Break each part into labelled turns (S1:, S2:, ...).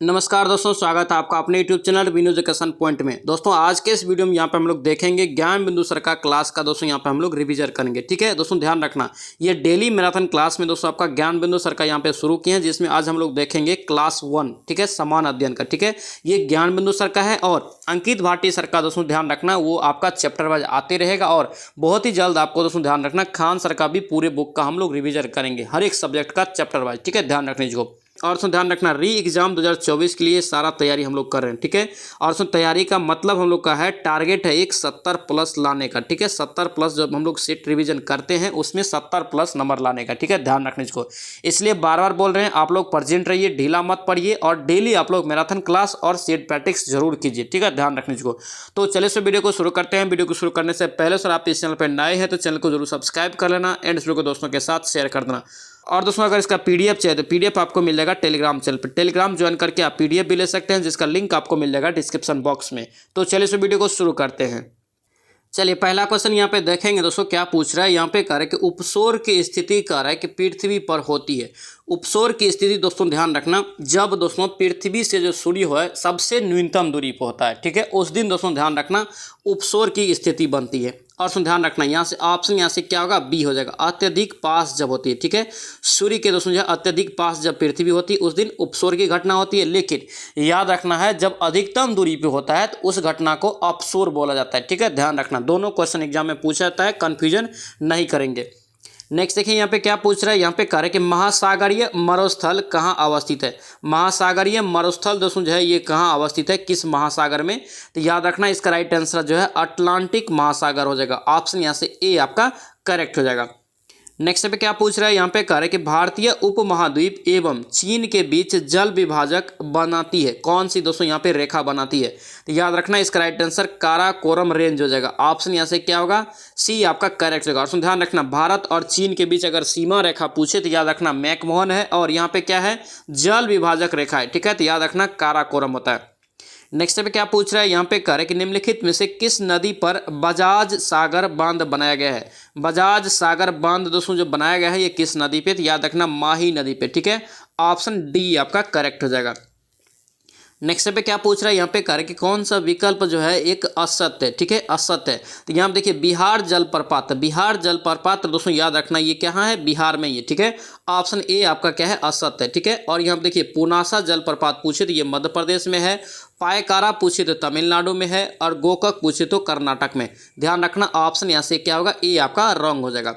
S1: नमस्कार दोस्तों, स्वागत है आपका अपने YouTube channel Vinu education point में। दोस्तों आज के इस वीडियो में यहाँ पे हम लोग देखेंगे ज्ञान बिंदु सर का क्लास का दोस्तों यहाँ पे हम लोग रिवीजन करेंगे। ठीक है दोस्तों, ध्यान रखना ये डेली मैराथन क्लास में दोस्तों आपका ज्ञान बिंदु सर का यहाँ पे शुरू किए हैं, जिसमें आज हम लोग देखेंगे क्लास 1। ठीक है, समान अध्ययन का। ठीक है, ये ज्ञान बिंदु सर का है और अंकित भाटी सर का दोस्तों ध्यान रखना वो आपका चैप्टर वाइज आते रहेगा। और बहुत ही जल्द आपको दोस्तों ध्यान रखना खान सर का भी पूरे बुक का हम लोग रिवीजन करेंगे, हर एक सब्जेक्ट का चैप्टर वाइज। ठीक है, ध्यान रखने को। और सुन ध्यान रखना री एग्जाम 2024 के लिए सारा तैयारी हम लोग कर रहे हैं। ठीक है, और सुन तैयारी का मतलब हम लोग का है टारगेट है एक 70 प्लस लाने का। ठीक है, 70 प्लस जब हम लोग सेट रिवीजन करते हैं उसमें 70 प्लस नंबर लाने का। ठीक है, ध्यान रखने को। इसलिए बार बार बोल रहे हैं आप लोग प्रेजेंट रहिए, ढीला मत पड़िए और डेली आप लोग मैराथन क्लास और सेट प्रैक्टिस जरूर कीजिए। ठीक है, ध्यान रखने को। तो चलिए सर वीडियो को शुरू करते हैं। वीडियो को शुरू करने से पहले सर आप इस चैनल पर नए हैं तो चैनल को जरूर सब्सक्राइब कर लेना एंड इस वीडियो को दोस्तों के साथ शेयर कर देना। और दोस्तों अगर इसका पीडीएफ चाहिए तो पीडीएफ आपको मिल जाएगा टेलीग्राम चैनल पर। टेलीग्राम ज्वाइन करके आप पीडीएफ भी ले सकते हैं, जिसका लिंक आपको मिल जाएगा डिस्क्रिप्शन बॉक्स में। तो चलिए इस वीडियो को शुरू करते हैं। चलिए पहला क्वेश्चन यहाँ पे देखेंगे दोस्तों क्या पूछ रहा है। यहाँ पे कह रहा है कि उपसौर की स्थिति कह रहा है कि पृथ्वी पर होती है। उपसौर की स्थिति दोस्तों ध्यान रखना जब दोस्तों पृथ्वी से जो सूर्य है सबसे न्यूनतम दूरी पर होता है। ठीक है, उस दिन दोस्तों ध्यान रखना उपसौर की स्थिति बनती है। और सुन ध्यान रखना यहाँ से ऑप्शन यहाँ से क्या होगा, बी हो जाएगा, अत्यधिक पास जब होती है। ठीक है, सूर्य के दोस्तों जो अत्यधिक पास जब पृथ्वी होती है उस दिन उपसौर की घटना होती है। लेकिन याद रखना है जब अधिकतम दूरी पे होता है तो उस घटना को अपसौर बोला जाता है। ठीक है, ध्यान रखना दोनों क्वेश्चन एग्जाम में पूछा जाता है, कंफ्यूजन नहीं करेंगे। नेक्स्ट देखिए यहाँ पे क्या पूछ रहा है। यहाँ पे कह रहे हैं कि महासागरीय मरुस्थल कहाँ अवस्थित है। महासागरीय मरुस्थल दोस्तों जो है ये कहाँ अवस्थित है, किस महासागर में। तो याद रखना इसका राइट आंसर जो है अटलांटिक महासागर हो जाएगा। ऑप्शन यहाँ से ए आपका करेक्ट हो जाएगा। नेक्स्ट पे क्या पूछ रहा है। यहाँ पे कह रहे हैं कि भारतीय उपमहाद्वीप एवं चीन के बीच जल विभाजक बनाती है कौन सी दोस्तों यहाँ पे रेखा बनाती है। तो याद रखना इसका राइट आंसर काराकोरम रेंज हो जाएगा। ऑप्शन यहाँ से क्या होगा, सी आपका करेक्ट होगा। और ध्यान रखना भारत और चीन के बीच अगर सीमा रेखा पूछे तो याद रखना मैकमोहन है और यहाँ पे क्या है जल विभाजक रेखा है। ठीक है, तो याद रखना काराकोरम होता है। नेक्स्ट पे क्या पूछ रहा है। यहाँ पे कह रहे हैं कि निम्नलिखित में से किस नदी पर बजाज सागर बांध बनाया गया है। बजाज सागर बांध दोस्तों जो बनाया गया है ये किस नदी पे, तो याद रखना माही नदी पे। ठीक है, ऑप्शन डी आपका करेक्ट हो जाएगा। नेक्स्ट पे क्या पूछ रहा है। यहाँ पे कह रहे हैं कि कौन सा विकल्प जो है एक असत्य है। ठीक है, असत्य है। तो यहाँ पे देखिए बिहार जलप्रपात, बिहार जलप्रपात दोस्तों याद रखना ये कहाँ है, बिहार में ये। ठीक है, ऑप्शन ए आपका क्या है, असत्य है। ठीक है, और यहाँ पे देखिए पुनासा जलप्रपात पूछे तो ये मध्य प्रदेश में है, पायकारा पूछे तो तमिलनाडु में है और गोकक पूछे तो कर्नाटक में। ध्यान रखना ऑप्शन यहाँ से क्या होगा, ए आपका रॉन्ग हो जाएगा।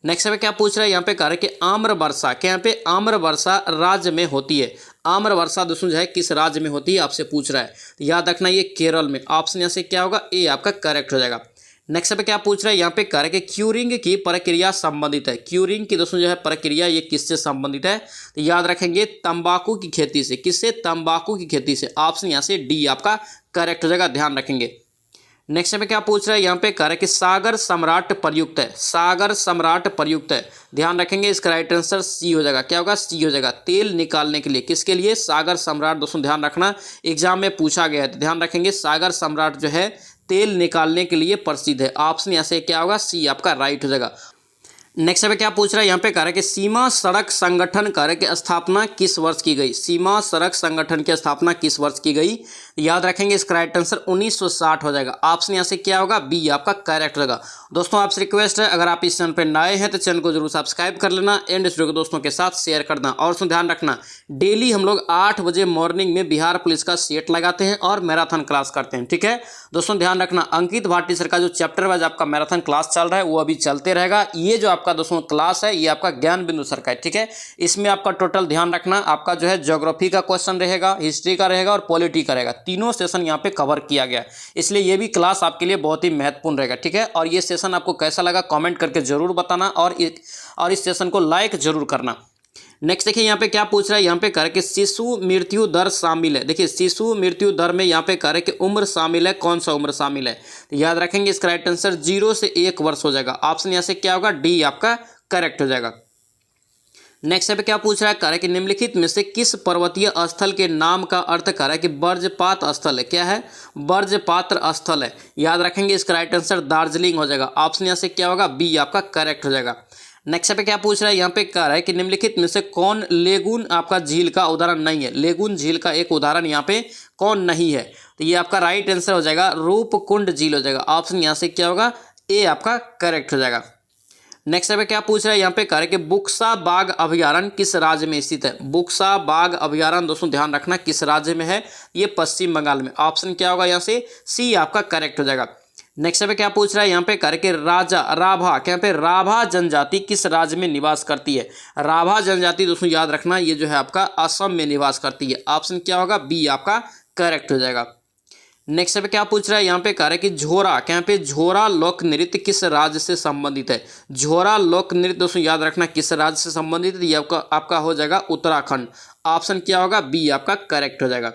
S1: नेक्स्ट पे क्या पूछ रहा है। यहाँ पे कह रहे हैं कि आम्र वर्षा क्या, यहाँ पे आम्र वर्षा राज्य में होती है। आम्र वर्षा दोस्तों जो है किस राज्य में होती है आपसे पूछ रहा है। तो याद रखना ये केरल में। ऑप्शन यहाँ से क्या होगा, ए आपका करेक्ट हो जाएगा। नेक्स्ट पे क्या पूछ रहा है। यहाँ पे कह रहे हैं कि क्यूरिंग की प्रक्रिया संबंधित है। क्यूरिंग की दोस्तों जो है प्रक्रिया ये किससे संबंधित है, तो याद रखेंगे तंबाकू की खेती से। किससे, तंबाकू की खेती से। ऑप्शन यहाँ से डी आपका करेक्ट हो जाएगा, ध्यान रखेंगे। नेक्स्ट पे क्या पूछ रहा है। यहाँ पे कह रहे हैं कि सागर सम्राट प्रयुक्त है। सागर सम्राट प्रयुक्त है, ध्यान रखेंगे इसका राइट आंसर सी हो जाएगा। क्या होगा, सी हो जाएगा। तेल निकालने के लिए, किसके लिए, सागर सम्राट दोस्तों ध्यान रखना एग्जाम में पूछा गया है। तो ध्यान रखेंगे सागर सम्राट जो है तेल निकालने के लिए प्रसिद्ध है। ऑप्शन यहाँ से क्या होगा, सी आपका राइट हो जाएगा। नेक्स्ट पे क्या पूछ रहा है। यहाँ पे कह रहा है कि सीमा सड़क संगठन कार्य की स्थापना किस वर्ष की गई। सीमा सड़क संगठन की स्थापना किस वर्ष की गई, याद रखेंगे इसका राइट आंसर 1960 हो जाएगा। ऑप्शन यहाँ से क्या होगा, बी आपका करेक्ट होगा। दोस्तों आपसे रिक्वेस्ट है अगर आप इस चैनल पर नए हैं तो चैनल को जरूर सब्सक्राइब कर लेना एंड इस वीडियो को दोस्तों के साथ शेयर कर देना। और उसमें ध्यान रखना डेली हम लोग 8 बजे मॉर्निंग में बिहार पुलिस का सेट लगाते हैं और मैराथन क्लास करते हैं। ठीक है दोस्तों, ध्यान रखना अंकित भाटी सर का जो चैप्टर वाइज आपका मैराथन क्लास चल रहा है वो अभी चलते रहेगा। ये जो आपका दोस्तों क्लास है ये आपका ज्ञान बिंदु सर का है। ठीक है, इसमें आपका टोटल ध्यान रखना आपका जो है ज्योग्राफी का क्वेश्चन रहेगा, हिस्ट्री का रहेगा और पॉलिटी का रहेगा। तीनों सेशन यहाँ पे कवर किया गया, इसलिए ये भी क्लास आपके लिए बहुत ही महत्वपूर्ण रहेगा। ठीक है, और ये सेशन आपको कैसा लगा कमेंट करके जरूर बताना और इस सेशन को लाइक जरूर करना। नेक्स्ट देखिए यहाँ पे क्या पूछ रहा है। यहाँ पे कह रहे कि शिशु मृत्यु दर शामिल है। देखिए शिशु मृत्यु दर में यहाँ पे कह रहे कि उम्र शामिल है, कौन सा उम्र शामिल है, तो याद रखेंगे इसका राइट आंसर 0 से 1 वर्ष हो जाएगा। ऑप्शन यहाँ से क्या होगा, डी आपका करेक्ट हो जाएगा। नेक्स्ट पे क्या पूछ रहा है, कह रहा है कि निम्नलिखित में से किस पर्वतीय स्थल के नाम का अर्थ कह रहा है कि बर्जपात स्थल है। क्या है, बर्जपात स्थल है। याद रखेंगे इसका राइट आंसर दार्जिलिंग हो जाएगा। ऑप्शन यहाँ से क्या होगा, बी आपका करेक्ट हो जाएगा। नेक्स्ट पे क्या पूछ रहा है, यहाँ पे कह रहा है कि निम्नलिखित में से कौन लेगून आपका झील का उदाहरण नहीं है। लेगून झील का एक उदाहरण यहाँ पे कौन नहीं है, तो ये आपका राइट आंसर हो जाएगा रूपकुंड झील हो जाएगा। ऑप्शन यहाँ से क्या होगा, ए आपका करेक्ट हो जाएगा। नेक्स्ट पे क्या पूछ रहा है, यहाँ पे कह रहा है कि बुक्सा बाघ अभयारण्य किस राज्य में स्थित है। बुक्सा बाघ अभयारण्य दोस्तों ध्यान रखना किस राज्य में है, ये पश्चिम बंगाल में। ऑप्शन क्या होगा यहाँ से सी आपका करेक्ट हो जाएगा। नेक्स्ट पे क्या पूछ रहा है, यहाँ पे कह रहा है कि राभा क्या पे राभा जनजाति किस राज्य में निवास करती है। राभा जनजाति दोस्तों याद रखना ये जो है आपका असम में निवास करती है। ऑप्शन क्या होगा, बी आपका करेक्ट हो जाएगा। नेक्स्ट पे क्या पूछ रहा है, यहाँ पे कह रहा है कि झोरा क्या पे झोरा लोक नृत्य किस राज्य से संबंधित है। झोरा लोक नृत्य दोस्तों याद रखना किस राज्य से संबंधित है, ये आपका हो जाएगा उत्तराखंड। ऑप्शन क्या होगा, बी आपका करेक्ट हो जाएगा।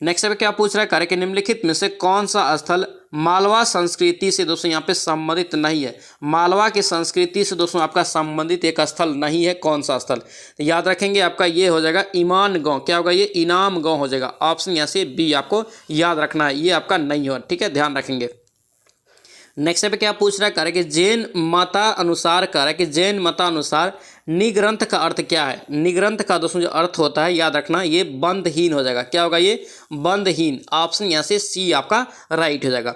S1: नेक्स्ट पे क्या पूछ रहा है, कह रहा है कि निम्नलिखित में से कौन सा स्थल मालवा संस्कृति से दोस्तों यहाँ पे संबंधित नहीं है। मालवा की संस्कृति से दोस्तों आपका संबंधित एक स्थल नहीं है, कौन सा स्थल, तो याद रखेंगे आपका ये हो जाएगा ईमान गांव। क्या होगा, ये इनाम गांव हो जाएगा। ऑप्शन यहाँ से बी आपको याद रखना है, ये आपका नहीं हो, ठीक है, ध्यान रखेंगे। नेक्स्ट पे क्या पूछ रहा है, कह रहा है कि जैन मता अनुसार कह रहा है कि जैन मता अनुसार निग्रंथ का अर्थ क्या है। निग्रंथ का दोस्तों जो अर्थ होता है याद रखना ये बंधहीन हो जाएगा। क्या होगा, ये बंधहीन। ऑप्शन यहाँ से सी आपका राइट हो जाएगा।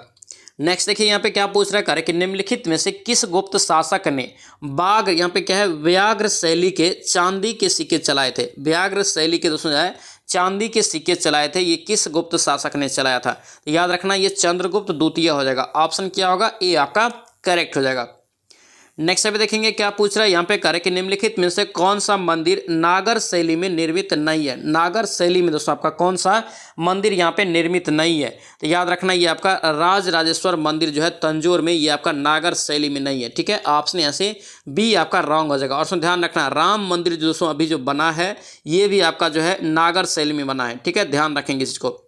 S1: नेक्स्ट देखिए यहाँ पे क्या पूछ रहा है, कह रहा है कि निम्नलिखित में से किस गुप्त शासक ने बाघ यहाँ पे क्या है व्याघ्र शैली के चांदी के सिक्के चलाए थे। व्याघ्र शैली के दोस्तों जो है चांदी के सिक्के चलाए थे, ये किस गुप्त शासक ने चलाया था, तो याद रखना ये चंद्रगुप्त द्वितीय हो जाएगा। ऑप्शन क्या होगा, ए आपका करेक्ट हो जाएगा। नेक्स्ट पे देखेंगे क्या पूछ रहा है, यहाँ पे कह रहा है कि निम्नलिखित में से कौन सा मंदिर नागर शैली में निर्मित नहीं है। नागर शैली में दोस्तों आपका कौन सा मंदिर यहाँ पे निर्मित नहीं है, तो याद रखना ये आपका राजराजेश्वर मंदिर जो है तंजौर में, ये आपका नागर शैली में नहीं है, ठीक है। ऑप्शन यहाँ से बी आपका रॉन्ग हो जाएगा। और ध्यान रखना राम मंदिर जो दोस्तों अभी जो बना है ये भी आपका जो है नागर शैली में बना है, ठीक है, ध्यान रखेंगे इसको।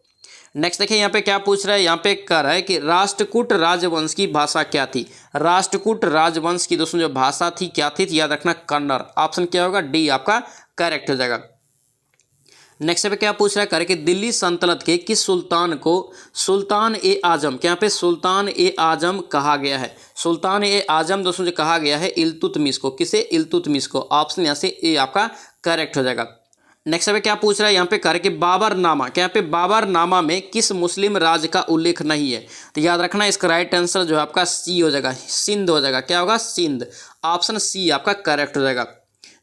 S1: नेक्स्ट देखिए यहाँ पे क्या पूछ रहा है, यहाँ पे कह रहा है कि राष्ट्रकूट राजवंश की भाषा क्या थी। राष्ट्रकूट राजवंश की दोस्तों जो भाषा थी क्या थी, याद रखना कन्नड़। ऑप्शन क्या होगा, डी आपका करेक्ट हो जाएगा। नेक्स्ट पे क्या पूछ रहा है, कह रहा है कि दिल्ली सल्तनत के किस सुल्तान को सुल्तान ए आजम क्या पे सुल्तान ए आजम कहा गया है। सुल्तान ए आजम दोस्तों जो कहा गया है इल्तुतमिश को, किसे, इल्तुतमिश को। ऑप्शन यहाँ से ए आपका करेक्ट हो जाएगा। नेक्स्ट पे क्या पूछ रहा है, यहाँ पे कह रहा है कि बाबरनामा क्या पे बाबरनामा में किस मुस्लिम राज्य का उल्लेख नहीं है, तो याद रखना इसका राइट आंसर जो है आपका सी हो जाएगा, सिंध हो जाएगा। क्या होगा, सिंध। ऑप्शन सी आपका करेक्ट हो जाएगा।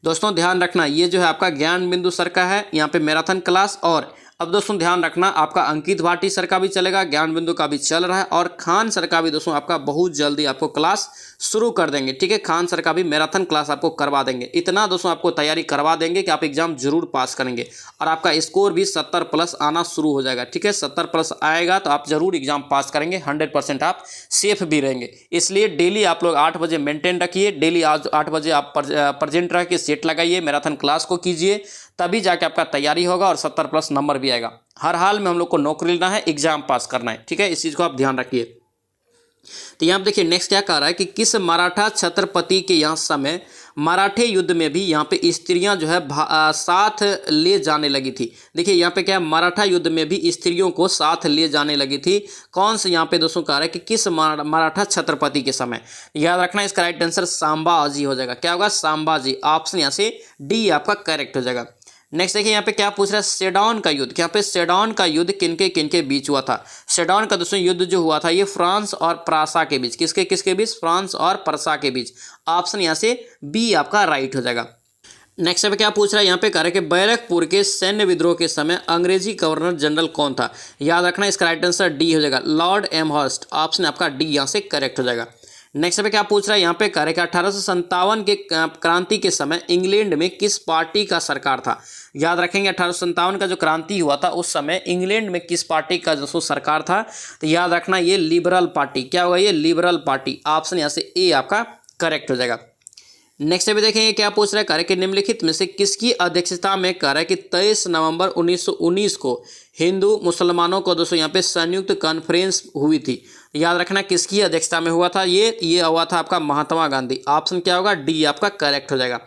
S1: दोस्तों ध्यान रखना ये जो है आपका ज्ञान बिंदु सर का है यहाँ पे मैराथन क्लास। और अब दोस्तों ध्यान रखना आपका अंकित भाटी सर का भी चलेगा, ज्ञान बिंदु का भी चल रहा है, और खान सर का भी दोस्तों आपका बहुत जल्दी आपको क्लास शुरू कर देंगे, ठीक है। खान सर का भी मैराथन क्लास आपको करवा देंगे। इतना दोस्तों आपको तैयारी करवा देंगे कि आप एग्जाम जरूर पास करेंगे, और आपका स्कोर भी 70+ आना शुरू हो जाएगा, ठीक है। 70+ आएगा तो आप जरूर एग्जाम पास करेंगे, 100% आप सेफ भी रहेंगे। इसलिए डेली आप लोग 8 बजे मेंटेन रखिए, डेली आज 8 बजे आप प्रेजेंट रह के सेट लगाइए, मैराथन क्लास को कीजिए, तभी जाके आपका तैयारी होगा और 70+ नंबर भी आएगा। हर हाल में हम लोग को नौकरी लेना है, एग्जाम पास करना है, ठीक है, इस चीज़ को आप ध्यान रखिए। तो यहाँ पे देखिए नेक्स्ट क्या कह रहा है कि किस मराठा छत्रपति के यहाँ समय मराठे युद्ध में भी यहाँ पे स्त्रियां जो है साथ ले जाने लगी थी। देखिए यहाँ पे क्या है, मराठा युद्ध में भी स्त्रियों को साथ ले जाने लगी थी। कौन से यहाँ पे दोस्तों कह रहा है कि किस मराठा छत्रपति के समय, याद रखना इसका राइट आंसर संभाजी हो जाएगा। क्या होगा, संभाजी। ऑप्शन यहाँ से डी आपका करेक्ट हो जाएगा। नेक्स्ट देखिए यहाँ पे क्या पूछ रहा है, सेडौन का युद्ध। यहाँ पे सेडौन का युद्ध किनके किनके बीच हुआ था। सेडौन का दोस्तों युद्ध जो हुआ था ये फ्रांस और प्रासा के बीच, किसके किसके बीच, फ्रांस और परसा के बीच। ऑप्शन यहाँ से बी आपका राइट हो जाएगा। नेक्स्ट पे क्या पूछ रहा है, यहाँ पे कह रहा है कि बैरकपुर के सैन्य विद्रोह के समय अंग्रेजी गवर्नर जनरल कौन था। याद रखना इसका राइट आंसर डी हो जाएगा, लॉर्ड एमहर्स्ट। ऑप्शन आपका डी यहाँ से करेक्ट हो जाएगा। नेक्स्ट पे क्या पूछ रहा है, यहाँ पे कह रहा है कि 1857 के क्रांति के समय इंग्लैंड में किस पार्टी का सरकार था। याद रखेंगे 1857 का जो क्रांति हुआ था उस समय इंग्लैंड में किस पार्टी का जो सरकार था, तो याद रखना ये लिबरल पार्टी। क्या होगा, ये लिबरल पार्टी। ऑप्शन यहाँ से ए आपका करेक्ट हो जाएगा। नेक्स्ट भी देखेंगे क्या पूछ रहा है, कह रहा है कि निम्नलिखित में से किसकी अध्यक्षता में कह रहा है कि 23 नवंबर 1919 को हिंदू मुसलमानों को दोस्तों यहाँ पे संयुक्त कॉन्फ्रेंस हुई थी। याद रखना किसकी अध्यक्षता में हुआ था, ये हुआ था आपका महात्मा गांधी। ऑप्शन क्या होगा, डी आपका करेक्ट हो जाएगा।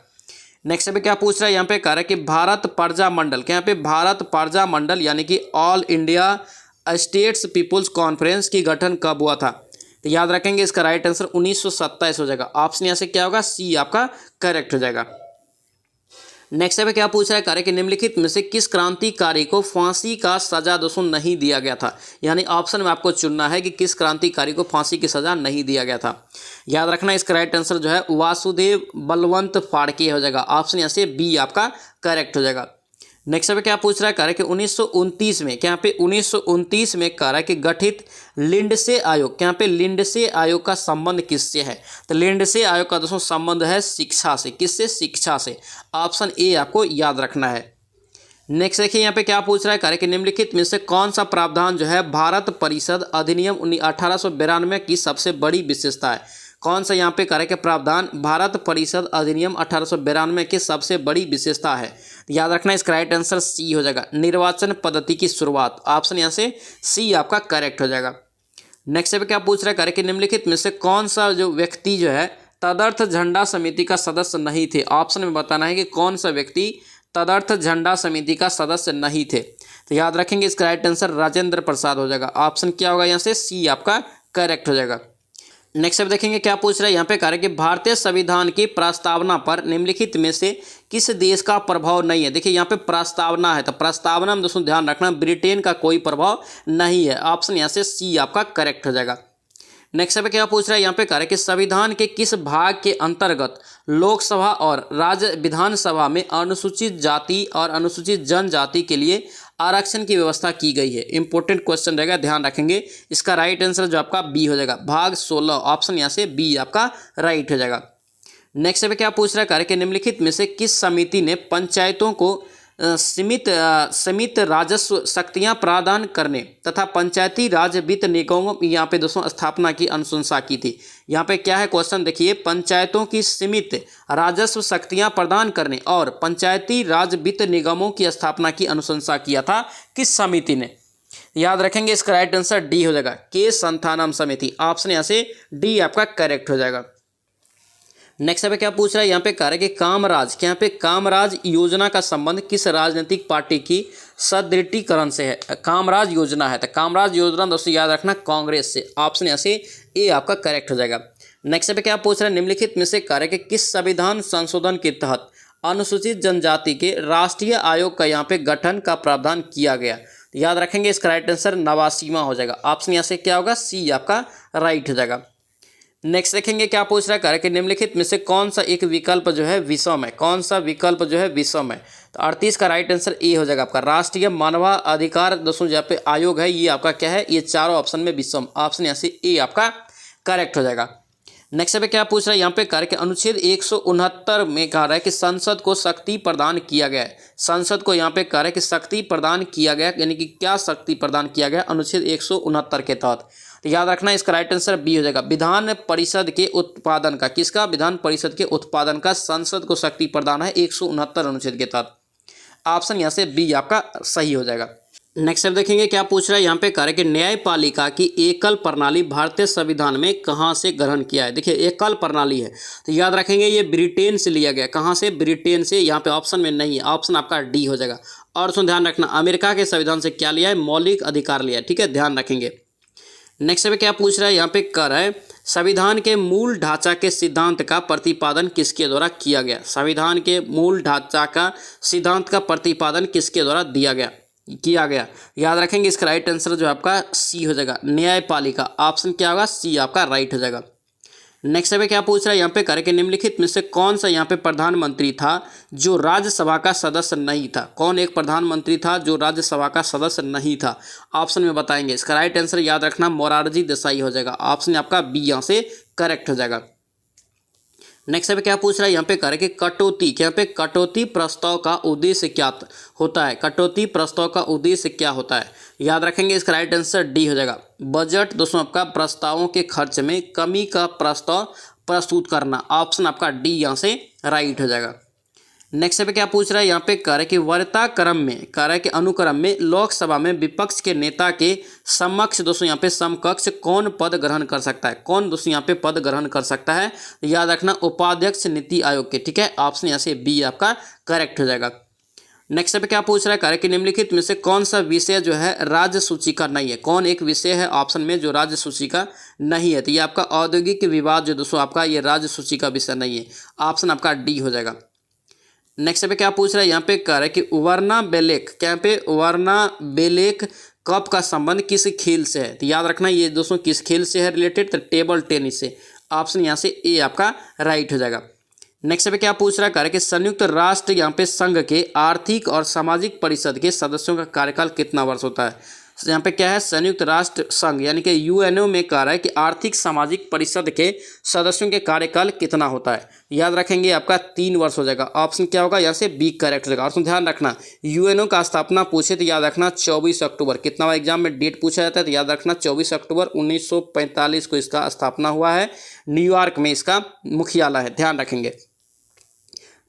S1: नेक्स्ट पे क्या पूछ रहा है, यहाँ पे कह रहा है कि भारत प्रजा मंडल, क्या यहाँ पे भारत प्रजा मंडल यानी कि all India states people's conference की गठन कब हुआ था। तो याद रखेंगे इसका राइट आंसर 1927 हो जाएगा। ऑप्शन यहाँ से क्या होगा, सी आपका करेक्ट हो जाएगा। नेक्स्ट पे क्या पूछ रहा है, कार्य के निम्नलिखित में से किस क्रांतिकारी को फांसी का सजा दोस्तों नहीं दिया गया था। यानी ऑप्शन में आपको चुनना है कि किस क्रांतिकारी को फांसी की सजा नहीं दिया गया था। याद रखना इसका राइट आंसर जो है वासुदेव बलवंत फाड़के हो जाएगा। ऑप्शन यहाँ से बी आपका करेक्ट हो जाएगा। नेक्स्ट पे क्या पूछ रहा है, कार्य कि 1929 में क्या पे 1929 में कार्य कि गठित लिंडसे आयोग, क्या पे लिंडसे आयोग का संबंध किससे है। तो लिंडसे आयोग का दोस्तों संबंध है शिक्षा से। किससे, शिक्षा से। ऑप्शन ए आपको याद रखना है। नेक्स्ट देखिए यहाँ पे क्या पूछ रहा है, कार्य कि निम्नलिखित में से कौन सा प्रावधान जो है भारत परिषद अधिनियम 1892 की सबसे बड़ी विशेषता है। कौन सा यहाँ पे कार्य के प्रावधान भारत परिषद अधिनियम 1892 की सबसे बड़ी विशेषता है। याद रखना इसका राइट आंसर सी हो जाएगा, निर्वाचन पद्धति की शुरुआत। ऑप्शन यहाँ से सी आपका करेक्ट हो जाएगा। नेक्स्ट पे क्या पूछ रहा है, कार्य कि निम्नलिखित में से कौन सा जो व्यक्ति जो है तदर्थ झंडा समिति का सदस्य नहीं थे। ऑप्शन में बताना है कि कौन सा व्यक्ति तदर्थ झंडा समिति का सदस्य नहीं थे। तो याद रखेंगे इसका राइट आंसर राजेंद्र प्रसाद हो जाएगा। ऑप्शन क्या होगा यहाँ से, सी आपका करेक्ट हो जाएगा। नेक्स्ट अब देखेंगे क्या पूछ रहा है यहाँ पे, कार्य कि भारतीय संविधान की प्रस्तावना पर निम्नलिखित में से किस देश का प्रभाव नहीं है। देखिए यहाँ पे प्रस्तावना है, तो प्रस्तावना में दोस्तों ध्यान रखना ब्रिटेन का कोई प्रभाव नहीं है। ऑप्शन यहाँ से सी आपका करेक्ट हो जाएगा। नेक्स्ट पे क्या पूछ रहा है यहाँ पे, कार्य कि संविधान के किस भाग के अंतर्गत लोकसभा और राज्य विधानसभा में अनुसूचित जाति और अनुसूचित जनजाति के लिए आरक्षण की व्यवस्था की गई है। इंपॉर्टेंट क्वेश्चन रहेगा, ध्यान रखेंगे। इसका राइट आंसर जो आपका बी हो जाएगा, भाग 16। ऑप्शन यहाँ से बी आपका राइट हो जाएगा। नेक्स्ट पे क्या पूछ रहा है, कार्य के निम्नलिखित में से किस समिति ने पंचायतों को सीमित राजस्व शक्तियां प्रदान करने तथा पंचायती राज वित्त निगमों यहाँ पे दोस्तों स्थापना की अनुशंसा की थी। यहाँ पे क्या है क्वेश्चन देखिए, पंचायतों की सीमित राजस्व शक्तियां प्रदान करने और पंचायती राज वित्त निगमों की स्थापना की अनुशंसा किया था किस समिति ने। याद रखेंगे इसका राइट आंसर डी हो जाएगा, के संथानम समिति। ऑप्शन यहाँ से डी आपका करेक्ट हो जाएगा। नेक्स्ट पे क्या पूछ रहा है यहाँ पे, कार्य कि कामराज, क्या यहाँ पे कामराज योजना का संबंध किस राजनीतिक पार्टी की सुदृढ़ीकरण से है। कामराज योजना है, तो कामराज योजना दोस्तों याद रखना कांग्रेस से। ऑप्शन यहाँ से ए आपका करेक्ट हो जाएगा। नेक्स्ट पे क्या पूछ रहा है, निम्नलिखित में से कार्य कि किस संविधान संशोधन के तहत अनुसूचित जनजाति के राष्ट्रीय आयोग का यहाँ पे गठन का प्रावधान किया गया। याद रखेंगे इसका राइट आंसर नवासीमा हो जाएगा। ऑप्शन यहाँ से क्या होगा, सी आपका राइट हो जाएगा। नेक्स्ट देखेंगे क्या पूछ रहा है, कार्य कि निम्नलिखित में से कौन सा एक विकल्प जो है विषम है। कौन सा विकल्प जो है विषम है। तो 38 का राइट आंसर ए हो जाएगा आपका, राष्ट्रीय मानवाधिकार दोस्तों जहाँ पे आयोग है ये आपका क्या है, ये चारों ऑप्शन में विषम। ऑप्शन यहाँ से ए आपका करेक्ट हो जाएगा। नेक्स्ट पे क्या पूछ रहा है यहाँ पे, कार्य के अनुच्छेद 169 में कहा रहा है कि संसद को शक्ति प्रदान किया गया है। संसद को यहाँ पे कहा रहा है कि शक्ति प्रदान किया गया, यानी कि क्या शक्ति प्रदान किया गया अनुच्छेद 169 के तहत। तो याद रखना इसका राइट आंसर बी हो जाएगा, विधान परिषद के उत्पादन का। किसका, विधान परिषद के उत्पादन का संसद को शक्ति प्रदान है 169 अनुच्छेद के तहत। ऑप्शन यहाँ से बी आपका सही हो जाएगा। नेक्स्ट अब देखेंगे क्या पूछ रहा है यहाँ पे, कार्य कि न्यायपालिका की एकल प्रणाली भारतीय संविधान में कहाँ से ग्रहण किया है। देखिए एकल प्रणाली है, तो याद रखेंगे ये ब्रिटेन से लिया गया। कहाँ से, ब्रिटेन से। यहाँ पे ऑप्शन में नहीं है, ऑप्शन आपका डी हो जाएगा। और उसमें ध्यान रखना अमेरिका के संविधान से क्या लिया है, मौलिक अधिकार लिया है। ठीक है, ध्यान रखेंगे। नेक्स्ट पे क्या पूछ रहा है यहाँ पे, कर है संविधान के मूल ढांचा के सिद्धांत का प्रतिपादन किसके द्वारा किया गया। संविधान के मूल ढांचा का सिद्धांत का प्रतिपादन किसके द्वारा किया गया। याद रखेंगे इसका राइट आंसर जो आपका सी हो जाएगा, न्यायपालिका। ऑप्शन क्या होगा, सी आपका राइट हो जाएगा। नेक्स्ट पे क्या पूछ रहा है यहाँ पे, कार्य के निम्नलिखित में से कौन सा यहाँ पे प्रधानमंत्री था जो राज्यसभा का सदस्य नहीं था। कौन एक प्रधानमंत्री था जो राज्यसभा का सदस्य नहीं था। ऑप्शन में बताएंगे। इसका राइट आंसर याद रखना मोरारजी देसाई हो जाएगा। ऑप्शन आपका बी यहाँ से करेक्ट हो जाएगा। नेक्स्ट पे क्या पूछ रहा है यहाँ पे, कार्य कि कटौती, यहाँ पे कटौती प्रस्ताव का उद्देश्य क्या होता है। कटौती प्रस्ताव का उद्देश्य क्या होता है। याद रखेंगे इसका राइट आंसर डी हो जाएगा, बजट दोस्तों आपका प्रस्तावों के खर्च में कमी का प्रस्ताव प्रस्तुत करना। ऑप्शन आपका डी यहाँ से राइट हो जाएगा। नेक्स्ट पे क्या पूछ रहा है यहाँ पे, कार्य कि वरीयता क्रम में, कार्य के अनुक्रम में लोकसभा में विपक्ष के नेता के समक्ष दोस्तों यहाँ पे समकक्ष कौन पद ग्रहण कर सकता है। कौन दोस्तों यहाँ पे पद ग्रहण कर सकता है। याद रखना उपाध्यक्ष नीति आयोग के। ठीक है, ऑप्शन यहाँ से बी आपका करेक्ट हो जाएगा। नेक्स्ट पे क्या पूछ रहा है, कार्य कि निम्नलिखित में से कौन सा विषय जो है राज्य सूची का नहीं है। कौन एक विषय है ऑप्शन में जो राज्य सूची का नहीं है, तो ये आपका औद्योगिक विवाद जो दोस्तों आपका ये राज्य सूची का विषय नहीं है, ऑप्शन आपका डी हो जाएगा। नेक्स्ट पे क्या पूछ रहा है, यहाँ पे कह रहा है कि वर्ना बेलेक, क्या पे वर्ना बेलेक कप का संबंध किस खेल से है, तो याद रखना ये दोस्तों किस खेल से है रिलेटेड, तो टेबल टेनिस से, ऑप्शन यहाँ से ए आपका राइट हो जाएगा। नेक्स्ट पे क्या पूछ रहा है कि संयुक्त राष्ट्र यहाँ पे संघ के आर्थिक और सामाजिक परिषद के सदस्यों का कार्यकाल कितना वर्ष होता है। यहाँ पे क्या है, संयुक्त राष्ट्र संघ यानी कि यूएनओ में कह रहा है कि आर्थिक सामाजिक परिषद के सदस्यों के कार्यकाल कितना होता है। याद रखेंगे आपका 3 वर्ष हो जाएगा, ऑप्शन क्या होगा यहाँ से बी करेक्ट हो जाएगा। ऑप्शन ध्यान रखना, यूएनओ का स्थापना पूछे तो याद रखना 24 अक्टूबर, कितना एग्जाम में डेट पूछा जाता है तो याद रखना 24 अक्टूबर 1945 को इसका स्थापना हुआ है, न्यूयॉर्क में इसका मुख्यालय है, ध्यान रखेंगे।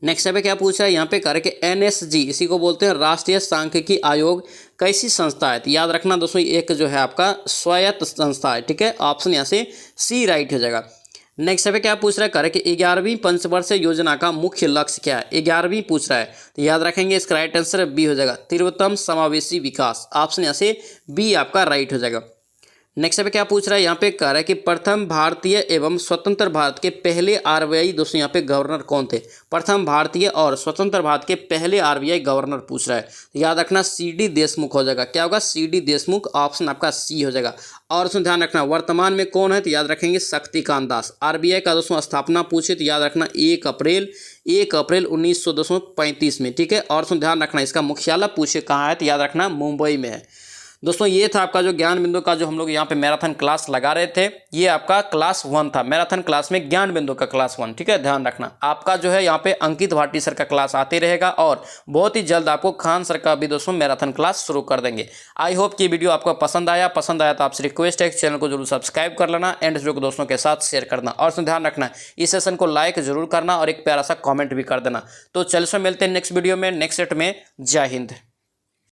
S1: नेक्स्ट पे क्या पूछा है, यहाँ पे कह रहे कि एनएसजी इसी को बोलते हैं राष्ट्रीय सांख्यिकी आयोग कैसी संस्था है, तो याद रखना दोस्तों एक जो है आपका स्वायत्त संस्था है, ठीक है, ऑप्शन यहाँ से सी राइट हो जाएगा। नेक्स्ट पे क्या पूछ रहा है, कह रहे कि 11वीं पंचवर्षीय योजना का मुख्य लक्ष्य क्या है, 11वीं पूछ रहा है, तो याद रखेंगे इसका राइट आंसर बी हो जाएगा, तीव्रतम समावेशी विकास, ऑप्शन यहाँ से बी आपका राइट हो जाएगा। नेक्स्ट पे क्या पूछ रहा है, यहाँ पे कह रहा है कि प्रथम भारतीय एवं स्वतंत्र भारत के पहले आरबीआई दोस्तों यहाँ पे गवर्नर कौन थे। प्रथम भारतीय और स्वतंत्र भारत के पहले आरबीआई गवर्नर पूछ रहा है, तो याद रखना सीडी देशमुख हो जाएगा, क्या होगा सीडी देशमुख, ऑप्शन आपका सी हो जाएगा। और उसमें ध्यान रखना वर्तमान में कौन है, तो याद रखेंगे शक्तिकांत दास। आरबीआई का दोस्तों स्थापना पूछे तो याद रखना 1 अप्रैल 1935 में, ठीक है। और उसमें ध्यान रखना इसका मुख्यालय पूछे कहाँ है, तो याद रखना मुंबई में है। दोस्तों ये था आपका जो ज्ञान बिंदु का जो हम लोग यहाँ पे मैराथन क्लास लगा रहे थे, ये आपका क्लास 1 था, मैराथन क्लास में ज्ञान बिंदु का क्लास 1, ठीक है। ध्यान रखना आपका जो है यहाँ पे अंकित भाटी सर का क्लास आते रहेगा और बहुत ही जल्द आपको खान सर का भी दोस्तों मैराथन क्लास शुरू कर देंगे। आई होप कि वीडियो आपको पसंद आया तो आपसे रिक्वेस्ट है कि चैनल को जरूर सब्सक्राइब कर लेना एंड वीडियो को दोस्तों के साथ शेयर करना और उसमें ध्यान रखना इस सेशन को लाइक जरूर करना और एक प्यारा सा कॉमेंट भी कर देना। तो चलिए मिलते हैं नेक्स्ट वीडियो में, नेक्स्ट सेट में। जय हिंद।